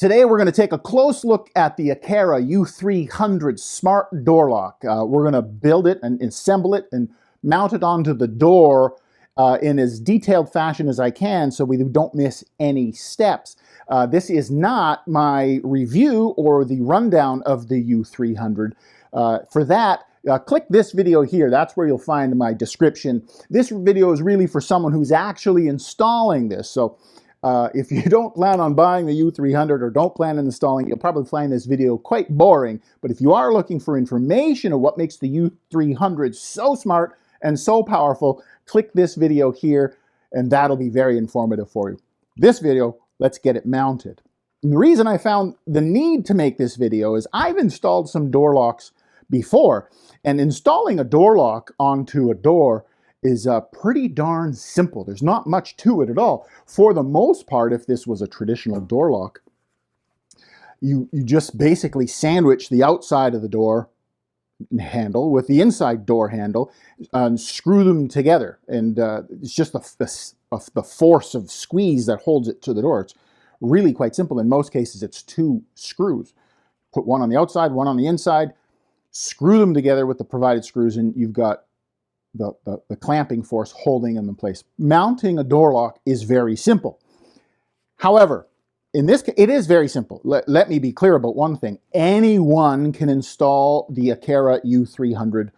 Today we're going to take a close look at the AQARA U300 smart door lock. We're going to build it and assemble it and mount it onto the door in as detailed fashion as I can so we don't miss any steps. This is not my review or the rundown of the U300. For that, click this video here. That's where you'll find my description. This video is really for someone who's actually installing this. So if you don't plan on buying the U300 or don't plan on installing it, you'll probably find this video quite boring. But if you are looking for information of what makes the U300 so smart and so powerful, click this video here and that'll be very informative for you. This video, let's get it mounted. And the reason I found the need to make this video is I've installed some door locks before, and installing a door lock onto a door is pretty darn simple. There's not much to it at all. For the most part, if this was a traditional door lock, you just basically sandwich the outside of the door handle with the inside door handle and screw them together. And it's just the force of squeeze that holds it to the door. It's really quite simple. In most cases, it's two screws. Put one on the outside, one on the inside, screw them together with the provided screws, and you've got the clamping force holding them in place. Mounting a door lock is very simple. However, in this case, it is very simple. Let me be clear about one thing. Anyone can install the AQARA U300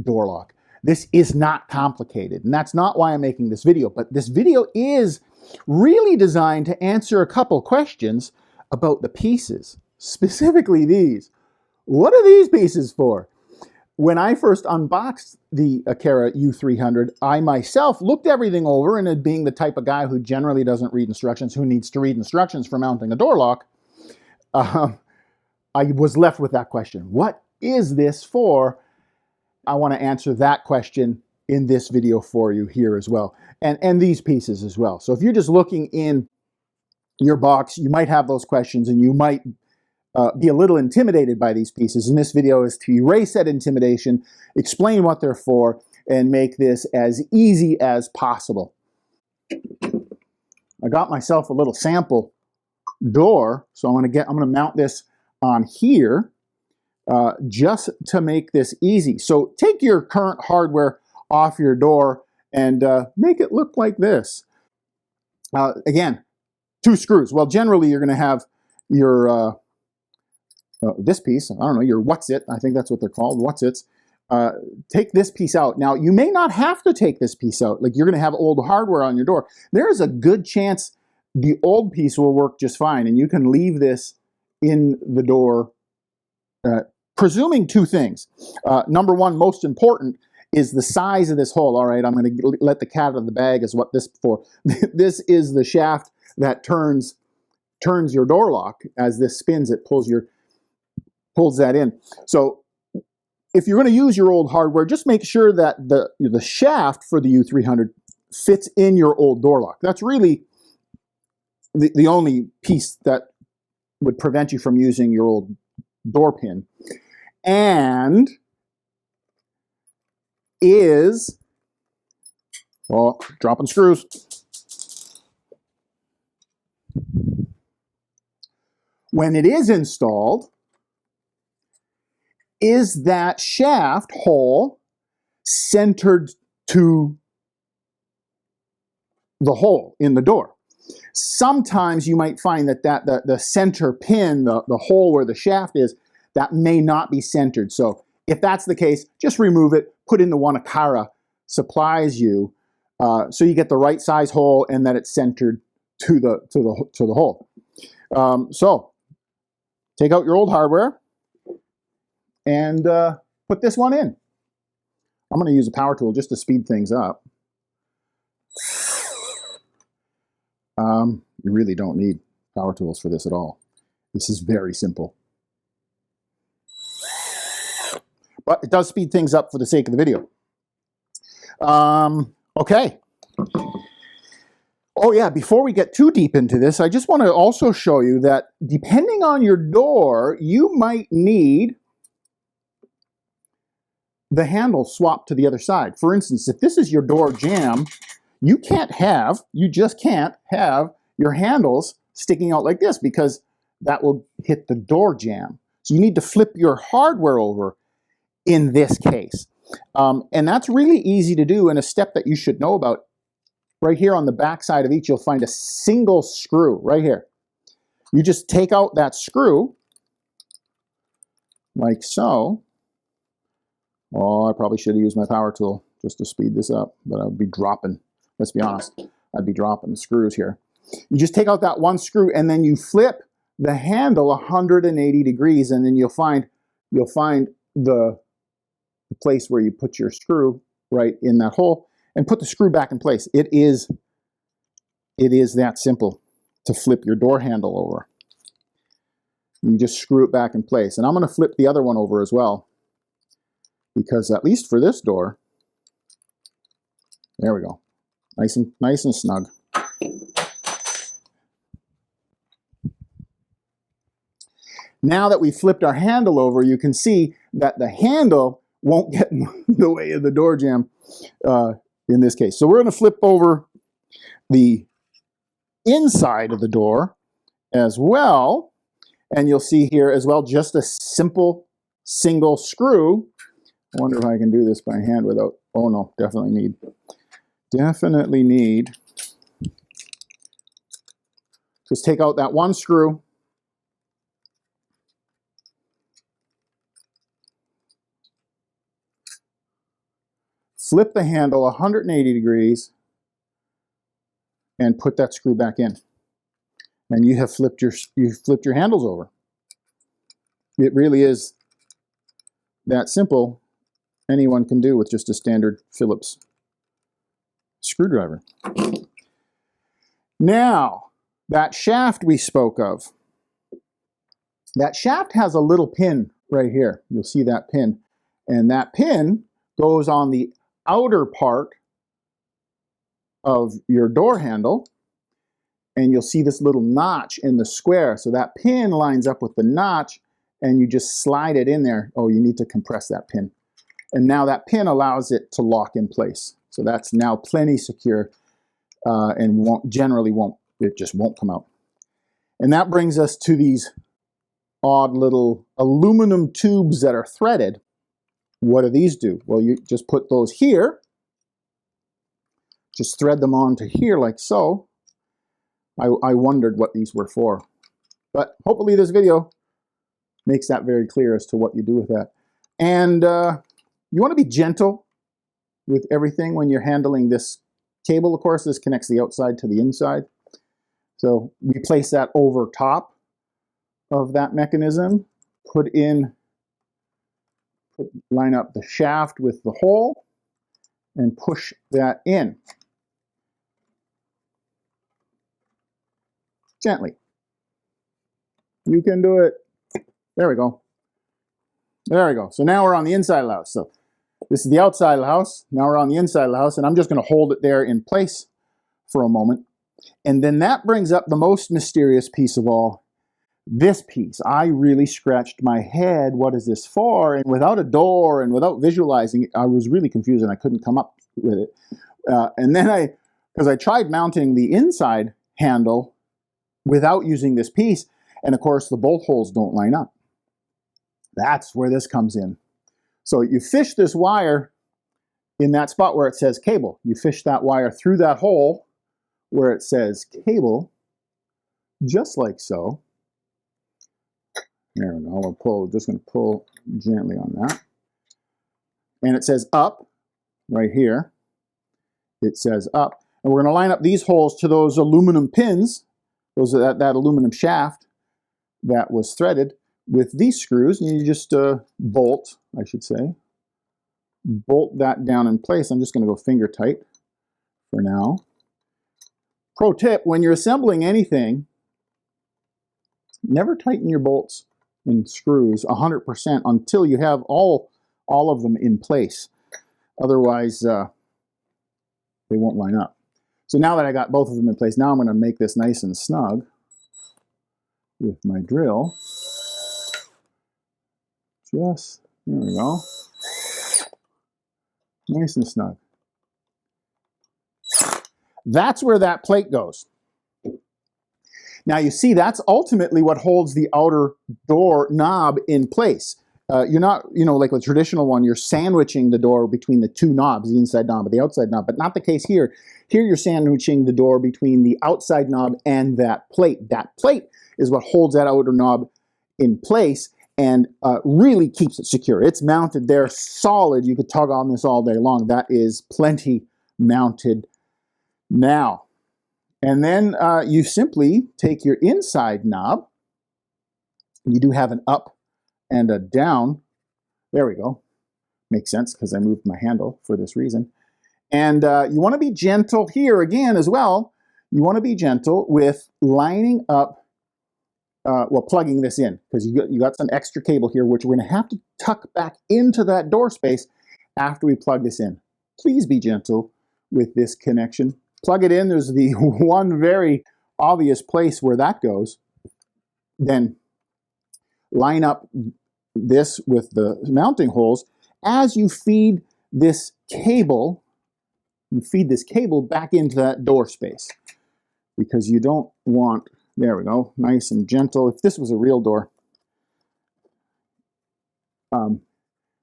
door lock. This is not complicated, and that's not why I'm making this video. But this video is really designed to answer a couple questions about the pieces, specifically these. What are these pieces for? When I first unboxed the AQARA U300, I myself looked everything over, and being the type of guy who generally doesn't read instructions, who needs to read instructions for mounting a door lock, I was left with that question. What is this for? I want to answer that question in this video for you here as well, and these pieces as well. So if you're just looking in your box, you might have those questions, and you might be a little intimidated by these pieces. And this video is to erase that intimidation, explain what they're for, and make this as easy as possible. I got myself a little sample door, so I'm going to mount this on here just to make this easy. So take your current hardware off your door and make it look like this. Again, two screws. Well, generally you're going to have your this piece, I don't know, your what's-it, I think that's what they're called, what's-its. Take this piece out. Now, you may not have to take this piece out, like you're going to have old hardware on your door. There's a good chance the old piece will work just fine, and you can leave this in the door, presuming two things. Number one, most important, is the size of this hole. All right, I'm going to let the cat out of the bag is what this is for. This is the shaft that turns your door lock. As this spins, it pulls that in. So if you're going to use your old hardware, just make sure that the shaft for the U300 fits in your old door lock. That's really the only piece that would prevent you from using your old door pin. And is, well, dropping screws. When it is installed, is that shaft hole centered to the hole in the door? Sometimes you might find that the center pin, the hole where the shaft is, that may not be centered. So if that's the case, just remove it, put in the one AQARA supplies you, so you get the right size hole and that it's centered to the hole. So take out your old hardware and put this one in. I'm going to use a power tool just to speed things up. You really don't need power tools for this at all. This is very simple. But it does speed things up for the sake of the video. Okay. Oh yeah, before we get too deep into this, I just want to also show you that depending on your door, you might need the handle swapped to the other side. For instance, if this is your door jamb, you just can't have your handles sticking out like this, because that will hit the door jamb. So you need to flip your hardware over in this case. And that's really easy to do, and a step that you should know about. Right here on the back side of each, you'll find a single screw right here. You just take out that screw, like so. Oh, I probably should have used my power tool just to speed this up, but I would be dropping, let's be honest, I'd be dropping screws here. You just take out that one screw, and then you flip the handle 180 degrees, and then you'll find the place where you put your screw right in that hole, and put the screw back in place. It is that simple to flip your door handle over. You just screw it back in place. And I'm going to flip the other one over as well, because at least for this door, there we go, nice and snug. Now that we flipped our handle over, you can see that the handle won't get in the way of the door jamb in this case. So we're going to flip over the inside of the door as well, and you'll see here as well just a simple single screw. I wonder if I can do this by hand without, oh no, definitely need. Just take out that one screw, flip the handle 180 degrees, and put that screw back in. And you have flipped your handles over. It really is that simple. Anyone can do with just a standard Phillips screwdriver. Now, that shaft we spoke of, that shaft has a little pin right here. You'll see that pin. And that pin goes on the outer part of your door handle, and you'll see this little notch in the square. So that pin lines up with the notch, and you just slide it in there. Oh, you need to compress that pin. And now that pin allows it to lock in place. So that's now plenty secure, and it just won't come out. And that brings us to these odd little aluminum tubes that are threaded. What do these do? Well, you just put those here, just thread them onto here like so. I wondered what these were for, but hopefully this video makes that very clear as to what you do with that. And you want to be gentle with everything when you're handling this cable. Of course, this connects the outside to the inside. So we place that over top of that mechanism, line up the shaft with the hole, and push that in. Gently. You can do it. There we go. There we go. So now we're on the inside of the house. So this is the outside of the house. Now we're on the inside of the house, and I'm just going to hold it there in place for a moment. And then that brings up the most mysterious piece of all, this piece. I really scratched my head. What is this for? And without a door and without visualizing it, I was really confused and I couldn't come up with it. And then because I tried mounting the inside handle without using this piece, and of course the bolt holes don't line up. That's where this comes in. So you fish this wire in that spot where it says cable. You fish that wire through that hole where it says cable, just like so. There we go. We'll pull, just going to pull gently on that. And it says up right here. It says up. And we're going to line up these holes to those aluminum pins, that aluminum shaft that was threaded with these screws. And you just bolt, I should say, bolt that down in place. I'm just going to go finger tight for now. Pro tip, when you're assembling anything, never tighten your bolts and screws 100% until you have all of them in place. Otherwise, they won't line up. So now that I got both of them in place, now I'm going to make this nice and snug with my drill. Just, there we go. Nice and snug. That's where that plate goes. Now you see that's ultimately what holds the outer door knob in place. You're not, like a traditional one, you're sandwiching the door between the two knobs, the inside knob and the outside knob, but not the case here. Here you're sandwiching the door between the outside knob and that plate. That plate is what holds that outer knob in place and really keeps it secure. It's mounted there solid. You could tug on this all day long. That is plenty mounted now. And then you simply take your inside knob. You do have an up and a down. There we go. Makes sense because I moved my handle for this reason. And you want to be gentle here again as well. You want to be gentle with lining up, plugging this in, because you got some extra cable here, which we're going to have to tuck back into that door space after we plug this in. Please be gentle with this connection. Plug it in. There's the one very obvious place where that goes. Then line up this with the mounting holes. As you feed this cable, back into that door space, because you don't want, there we go, nice and gentle. If this was a real door, well,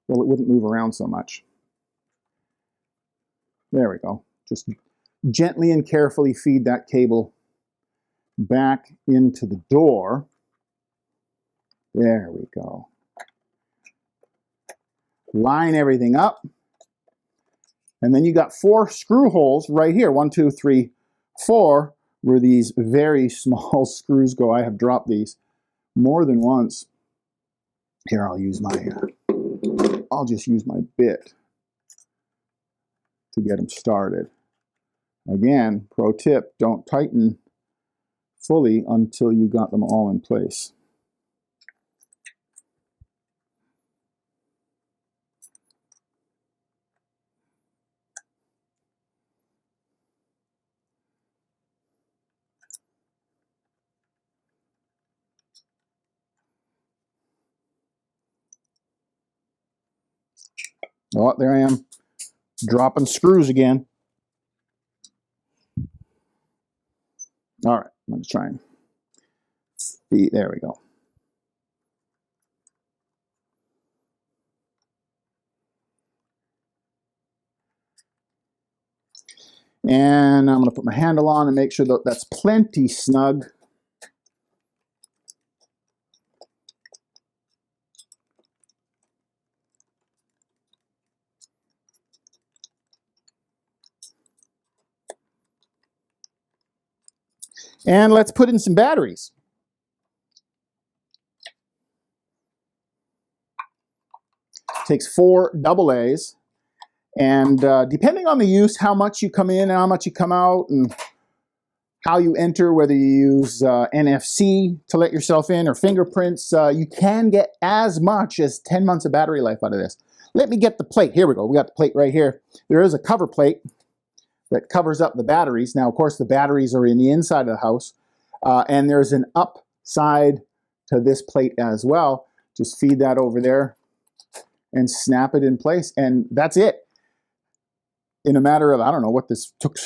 it wouldn't move around so much. There we go. Just gently and carefully feed that cable back into the door. There we go. Line everything up. And then you got 4 screw holes right here. 1, 2, 3, 4, where these very small screws go. I have dropped these more than once. Here, I'll just use my bit to get them started. Again, pro tip, don't tighten fully until you got them all in place. Oh, there I am, dropping screws again. All right, I'm going to try and feed, there we go. And I'm going to put my handle on and make sure that that's plenty snug. And let's put in some batteries. Takes 4 AA's. And depending on the use, how much you come in and how much you come out, and how you enter, whether you use NFC to let yourself in or fingerprints, you can get as much as 10 months of battery life out of this. Let me get the plate. Here we go. We got the plate right here. There is a cover plate that covers up the batteries. Now, of course, the batteries are in the inside of the house. And there's an up side to this plate as well. Just feed that over there and snap it in place. And that's it. In a matter of, I don't know what this took,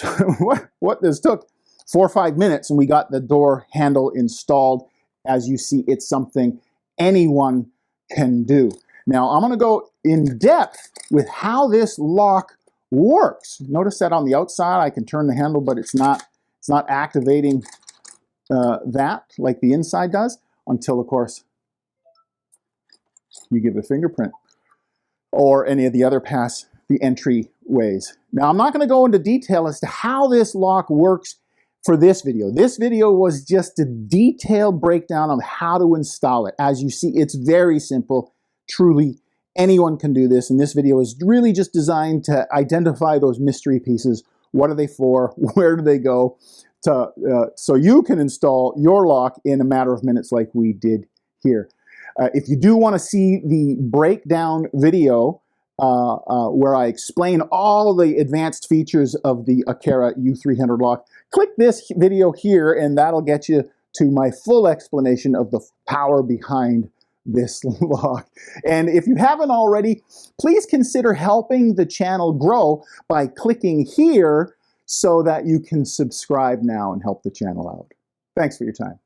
what this took, 4 or 5 minutes, and we got the door handle installed. As you see, it's something anyone can do. Now, I'm going to go in depth with how this lock works. Notice that on the outside, I can turn the handle, but it's not activating that like the inside does until, of course, you give it a fingerprint or any of the other pass the entry ways. Now, I'm not going to go into detail as to how this lock works for this video. This video was just a detailed breakdown of how to install it. As you see, it's very simple. Truly, anyone can do this, and this video is really just designed to identify those mystery pieces. What are they for? Where do they go? So you can install your lock in a matter of minutes like we did here. If you do want to see the breakdown video where I explain all the advanced features of the AQARA U300 lock, click this video here and that'll get you to my full explanation of the power behind this lock. And if you haven't already, please consider helping the channel grow by clicking here so that you can subscribe now and help the channel out. Thanks for your time.